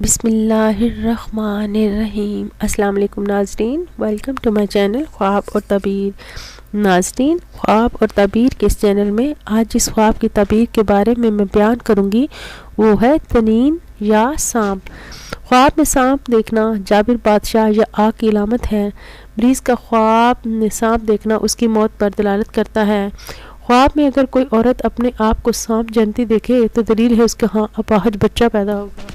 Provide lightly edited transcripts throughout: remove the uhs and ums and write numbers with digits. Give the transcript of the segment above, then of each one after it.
बिस्मिल्लाहिर्रहमानिर्रहीम। अस्सलाम वालेकुम नाज़रीन, वेलकम टू माय चैनल ख्वाब और तबीर। नाज़रीन, ख्वाब और तबीर के इस चैनल में आज जिस ख्वाब की तबीर के बारे में मैं बयान करूँगी वो है तनीन या सांप। ख्वाब में सांप देखना जाबिर बादशाह या आग की अलामत है। मरीज़ का ख्वाब में सांप देखना उसकी मौत पर दलालत करता है। ख्वाब में अगर कोई औरत अपने आप को सांप जनती देखे तो दलील है उसके यहाँ अपाहज बच्चा पैदा होगा,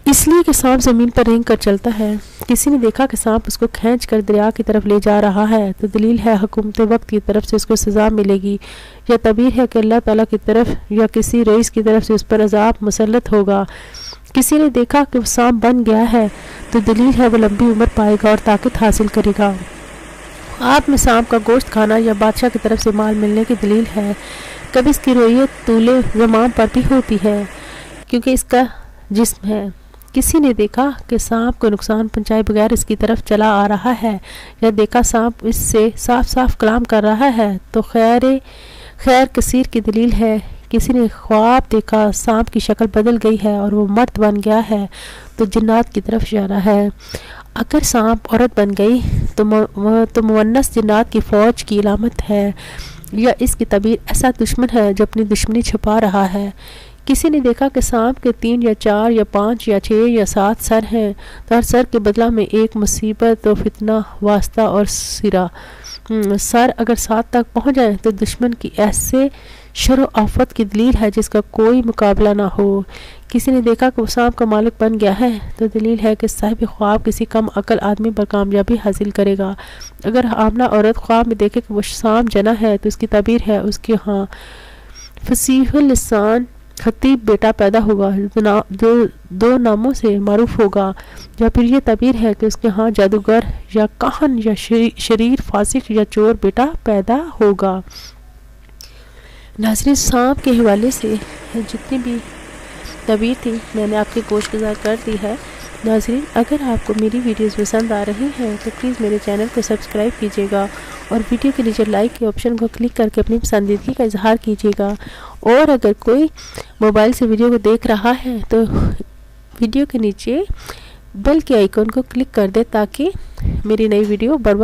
इसलिए कि सांप ज़मीन पर रेंग कर चलता है। किसी ने देखा कि सांप उसको खींच कर दरिया की तरफ ले जा रहा है तो दलील है हुकूमत वक्त की तरफ से उसको सज़ा मिलेगी, या तबीर है कि अल्लाह ताला की तरफ या किसी रईस की तरफ से उस पर अजाब मुसल्लत होगा। किसी ने देखा कि वो सांप बन गया है तो दलील है वो लंबी उम्र पाएगा और ताकत हासिल करेगा। आप में सांप का गोश्त खाना या बादशाह की तरफ से माल मिलने की दलील है। कभी इसकी रोयत तूले ज़मान पर भी होती है क्योंकि इसका जिस्म है। किसी ने देखा कि सांप को नुकसान पहुंचाए बगैर इसकी तरफ चला आ रहा है, या देखा सांप इससे साफ साफ कलाम कर रहा है तो खैर कसीर की दलील है। किसी ने ख्वाब देखा सांप की शक्ल बदल गई है और वो मर्द बन गया है तो जिन्नात की तरफ जा रहा है। अगर सांप औरत बन गई तो मुअन्नस जिन्नात की फ़ौज की अलामत है, या इसकी तबीर ऐसा दुश्मन है जो अपनी दुश्मनी छुपा रहा है। किसी ने देखा कि सांप के 3 या 4 या 5 या 6 या 7 सर हैं तो हर सर के बदला में एक मुसीबत और फितना वास्ता और सिरा। सर अगर 7 तक पहुंच जाए तो दुश्मन की ऐसे शर आफत की दलील है जिसका कोई मुकाबला ना हो। किसी ने देखा कि वो सांप का मालिक बन गया है तो दलील है कि साहिब ख्वाब किसी कम अकल आदमी पर कामयाबी हासिल करेगा। अगर आमना औरत ख्वाब में देखे कि वो सांप जना है तो उसकी तबीर है उसके यहाँ फसीहुल लिसान खतीब बेटा पैदा होगा जो 2 नामों से मारूफ होगा, या फिर ये तबीर है कि उसके यहाँ जादूगर या काहन या शरीर फासिक या चोर बेटा पैदा होगा। नाज़रीन, सांप के हवाले से जितनी भी तबीर थी मैंने आपके गोशगुजार कर दी है। नाज़रीन, अगर आपको मेरी वीडियोस पसंद आ रही हैं तो प्लीज़ मेरे चैनल को सब्सक्राइब कीजिएगा और वीडियो के नीचे लाइक के ऑप्शन को क्लिक करके अपनी पसंदीदगी का इजहार कीजिएगा। और अगर कोई मोबाइल से वीडियो को देख रहा है तो वीडियो के नीचे बेल के आइकन को क्लिक कर दे ताकि मेरी नई वीडियो